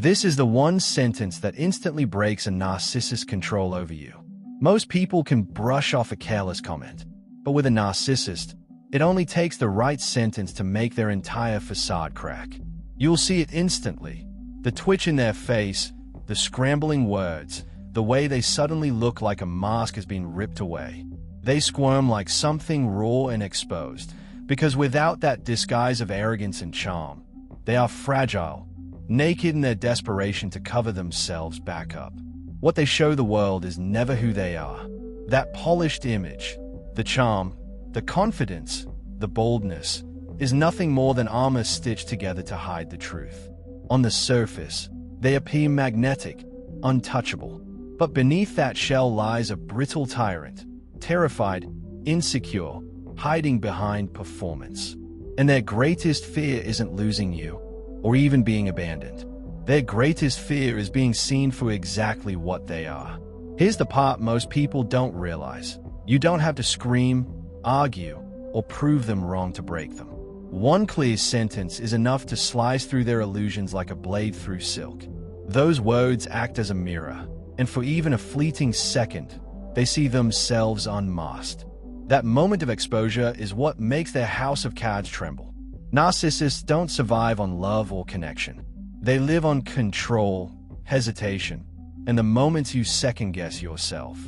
This is the one sentence that instantly breaks a narcissist's control over you. Most people can brush off a careless comment, but with a narcissist, it only takes the right sentence to make their entire facade crack. You'll see it instantly. The twitch in their face, the scrambling words, the way they suddenly look like a mask has been ripped away. They squirm like something raw and exposed, because without that disguise of arrogance and charm, they are fragile, naked in their desperation to cover themselves back up. What they show the world is never who they are. That polished image, the charm, the confidence, the boldness, is nothing more than armor stitched together to hide the truth. On the surface, they appear magnetic, untouchable. But beneath that shell lies a brittle tyrant, terrified, insecure, hiding behind performance. And their greatest fear isn't losing you, or even being abandoned. Their greatest fear is being seen for exactly what they are. Here's the part most people don't realize. You don't have to scream, argue, or prove them wrong to break them. One clear sentence is enough to slice through their illusions like a blade through silk. Those words act as a mirror, and for even a fleeting second, they see themselves unmasked. That moment of exposure is what makes their house of cards tremble. Narcissists don't survive on love or connection. They live on control, hesitation, and the moments you second-guess yourself.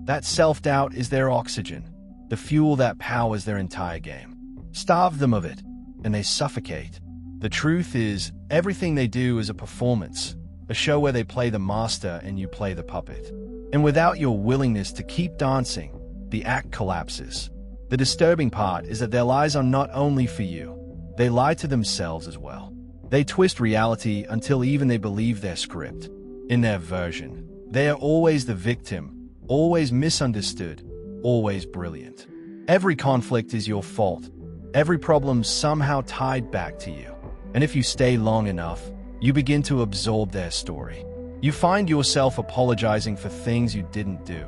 That self-doubt is their oxygen, the fuel that powers their entire game. Starve them of it, and they suffocate. The truth is, everything they do is a performance, a show where they play the master and you play the puppet. And without your willingness to keep dancing, the act collapses. The disturbing part is that their lies are not only for you, they lie to themselves as well. They twist reality until even they believe their script. In their version, they are always the victim, always misunderstood, always brilliant. Every conflict is your fault. Every problem somehow tied back to you. And if you stay long enough, you begin to absorb their story. You find yourself apologizing for things you didn't do,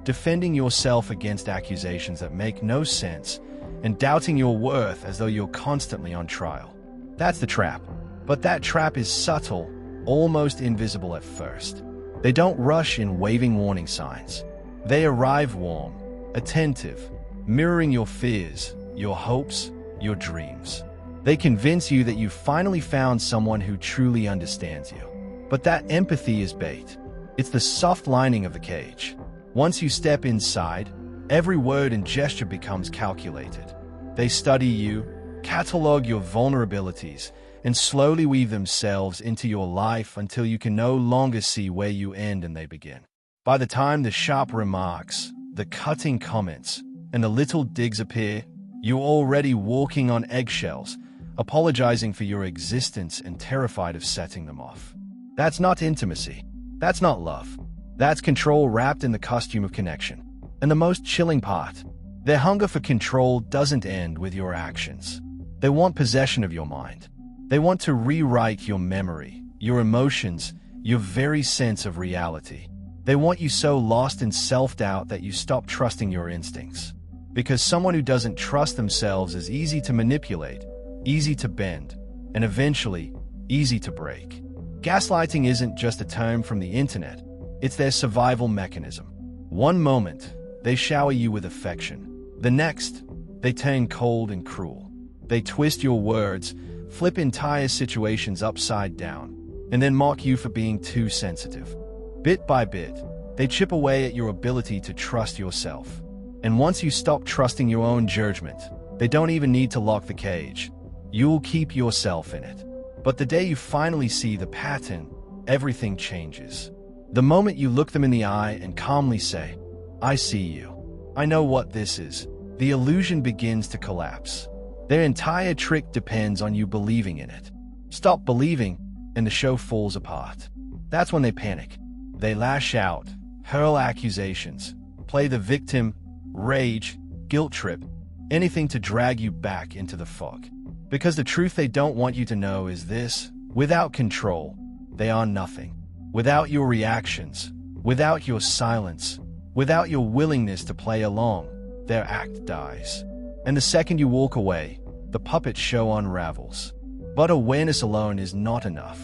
defending yourself against accusations that make no sense, and doubting your worth as though you're constantly on trial. That's the trap. But that trap is subtle, almost invisible at first. They don't rush in waving warning signs. They arrive warm, attentive, mirroring your fears, your hopes, your dreams. They convince you that you've finally found someone who truly understands you. But that empathy is bait. It's the soft lining of the cage. Once you step inside, every word and gesture becomes calculated. They study you, catalog your vulnerabilities, and slowly weave themselves into your life until you can no longer see where you end and they begin. By the time the sharp remarks, the cutting comments, and the little digs appear, you're already walking on eggshells, apologizing for your existence and terrified of setting them off. That's not intimacy. That's not love. That's control wrapped in the costume of connection. And the most chilling part, their hunger for control doesn't end with your actions. They want possession of your mind. They want to rewrite your memory, your emotions, your very sense of reality. They want you so lost in self-doubt that you stop trusting your instincts. Because someone who doesn't trust themselves is easy to manipulate, easy to bend, and eventually, easy to break. Gaslighting isn't just a term from the internet. It's their survival mechanism. One moment, they shower you with affection. The next, they turn cold and cruel. They twist your words, flip entire situations upside down, and then mock you for being too sensitive. Bit by bit, they chip away at your ability to trust yourself. And once you stop trusting your own judgment, they don't even need to lock the cage. You'll keep yourself in it. But the day you finally see the pattern, everything changes. The moment you look them in the eye and calmly say, "I see you. I know what this is," the illusion begins to collapse. Their entire trick depends on you believing in it. Stop believing, and the show falls apart. That's when they panic. They lash out, hurl accusations, play the victim, rage, guilt trip, anything to drag you back into the fog. Because the truth they don't want you to know is this: without control, they are nothing. Without your reactions, without your silence, without your willingness to play along, their act dies. And the second you walk away, the puppet show unravels. But awareness alone is not enough.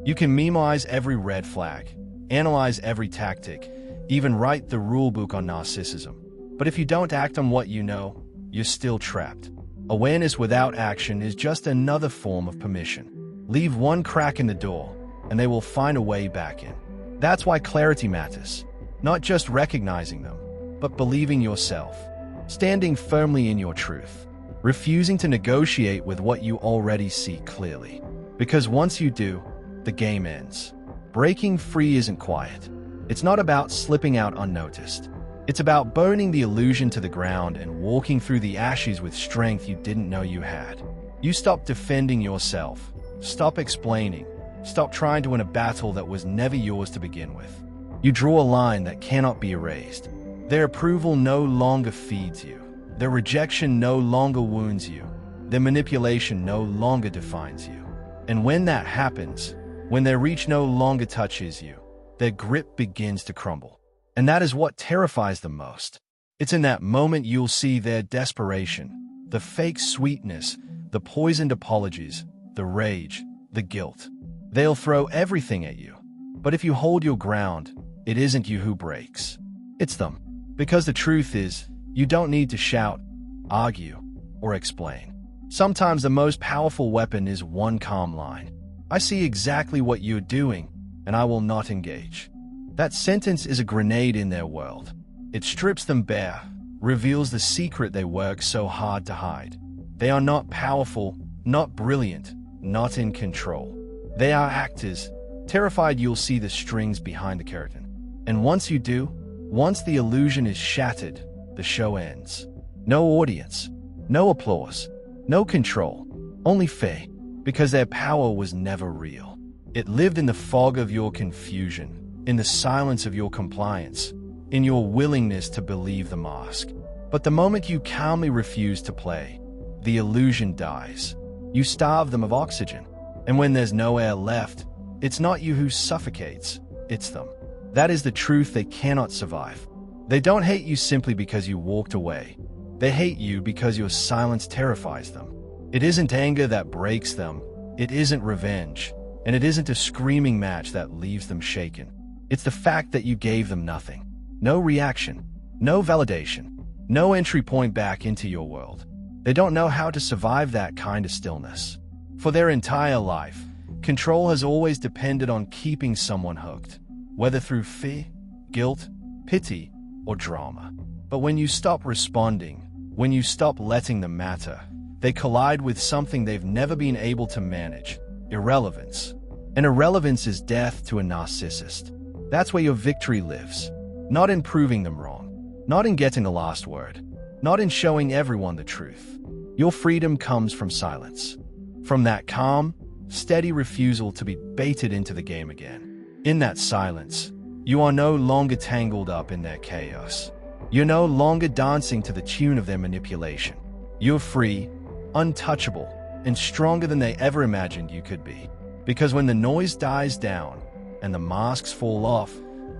You can memorize every red flag, analyze every tactic, even write the rulebook on narcissism. But if you don't act on what you know, you're still trapped. Awareness without action is just another form of permission. Leave one crack in the door, and they will find a way back in. That's why clarity matters. Not just recognizing them, but believing yourself. Standing firmly in your truth. Refusing to negotiate with what you already see clearly. Because once you do, the game ends. Breaking free isn't quiet. It's not about slipping out unnoticed. It's about burning the illusion to the ground and walking through the ashes with strength you didn't know you had. You stop defending yourself. Stop explaining. Stop trying to win a battle that was never yours to begin with. You draw a line that cannot be erased. Their approval no longer feeds you. Their rejection no longer wounds you. Their manipulation no longer defines you. And when that happens, when their reach no longer touches you, their grip begins to crumble. And that is what terrifies them most. It's in that moment you'll see their desperation, the fake sweetness, the poisoned apologies, the rage, the guilt. They'll throw everything at you. But if you hold your ground, it isn't you who breaks. It's them. Because the truth is, you don't need to shout, argue, or explain. Sometimes the most powerful weapon is one calm line. I see exactly what you're doing, and I will not engage. That sentence is a grenade in their world. It strips them bare, reveals the secret they work so hard to hide. They are not powerful, not brilliant, not in control. They are actors, terrified you'll see the strings behind the curtain. And once you do, once the illusion is shattered, the show ends. No audience, no applause, no control, only fear, because their power was never real. It lived in the fog of your confusion, in the silence of your compliance, in your willingness to believe the mask. But the moment you calmly refuse to play, the illusion dies. You starve them of oxygen. And when there's no air left, it's not you who suffocates, it's them. That is the truth they cannot survive. They don't hate you simply because you walked away. They hate you because your silence terrifies them. It isn't anger that breaks them. It isn't revenge. And it isn't a screaming match that leaves them shaken. It's the fact that you gave them nothing. No reaction, no validation, no entry point back into your world. They don't know how to survive that kind of stillness. For their entire life, control has always depended on keeping someone hooked, whether through fear, guilt, pity, or drama. But when you stop responding, when you stop letting them matter, they collide with something they've never been able to manage: irrelevance. And irrelevance is death to a narcissist. That's where your victory lives. Not in proving them wrong. Not in getting the last word. Not in showing everyone the truth. Your freedom comes from silence. From that calm, steady refusal to be baited into the game again. In that silence, you are no longer tangled up in their chaos. You're no longer dancing to the tune of their manipulation. You're free, untouchable, and stronger than they ever imagined you could be. Because when the noise dies down and the masks fall off,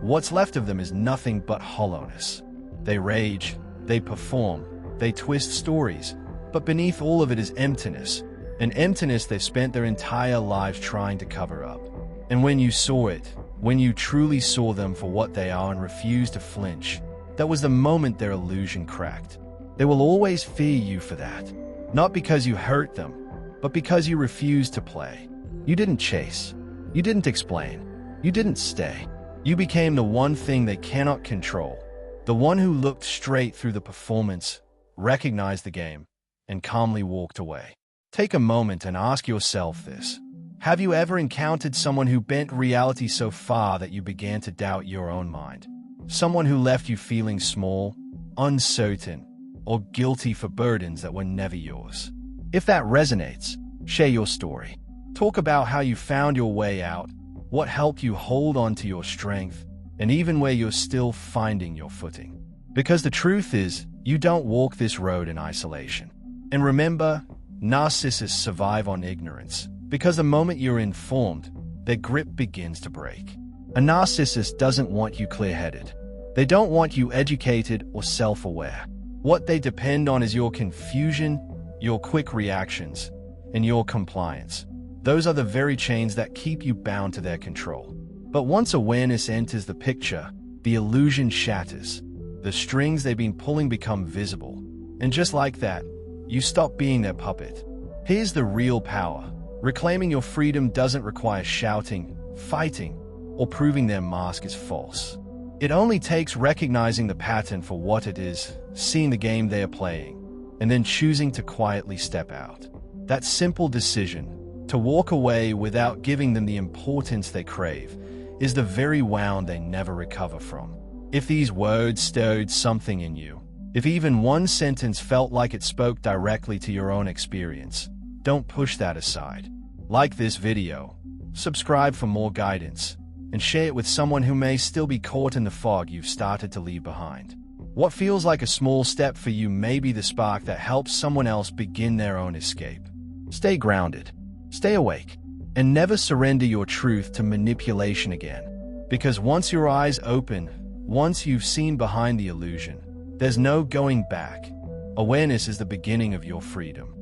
what's left of them is nothing but hollowness. They rage, they perform, they twist stories, but beneath all of it is emptiness, an emptiness they've spent their entire lives trying to cover up. And when you saw it, when you truly saw them for what they are and refused to flinch, that was the moment their illusion cracked. They will always fear you for that. Not because you hurt them, but because you refused to play. You didn't chase. You didn't explain. You didn't stay. You became the one thing they cannot control. The one who looked straight through the performance, recognized the game, and calmly walked away. Take a moment and ask yourself this. Have you ever encountered someone who bent reality so far that you began to doubt your own mind? Someone who left you feeling small, uncertain, or guilty for burdens that were never yours? If that resonates, share your story. Talk about how you found your way out, what helped you hold on to your strength, and even where you're still finding your footing. Because the truth is, you don't walk this road in isolation. And remember, narcissists survive on ignorance, because the moment you're informed, their grip begins to break. A narcissist doesn't want you clear-headed. They don't want you educated or self-aware. What they depend on is your confusion, your quick reactions, and your compliance. Those are the very chains that keep you bound to their control. But once awareness enters the picture, the illusion shatters. The strings they've been pulling become visible. And just like that, you stop being their puppet. Here's the real power. Reclaiming your freedom doesn't require shouting, fighting, or proving their mask is false. It only takes recognizing the pattern for what it is, seeing the game they are playing, and then choosing to quietly step out. That simple decision, to walk away without giving them the importance they crave, is the very wound they never recover from. If these words stirred something in you, if even one sentence felt like it spoke directly to your own experience, don't push that aside. Like this video, subscribe for more guidance, and share it with someone who may still be caught in the fog you've started to leave behind. What feels like a small step for you may be the spark that helps someone else begin their own escape. Stay grounded, stay awake, and never surrender your truth to manipulation again. Because once your eyes open, once you've seen behind the illusion, there's no going back. Awareness is the beginning of your freedom.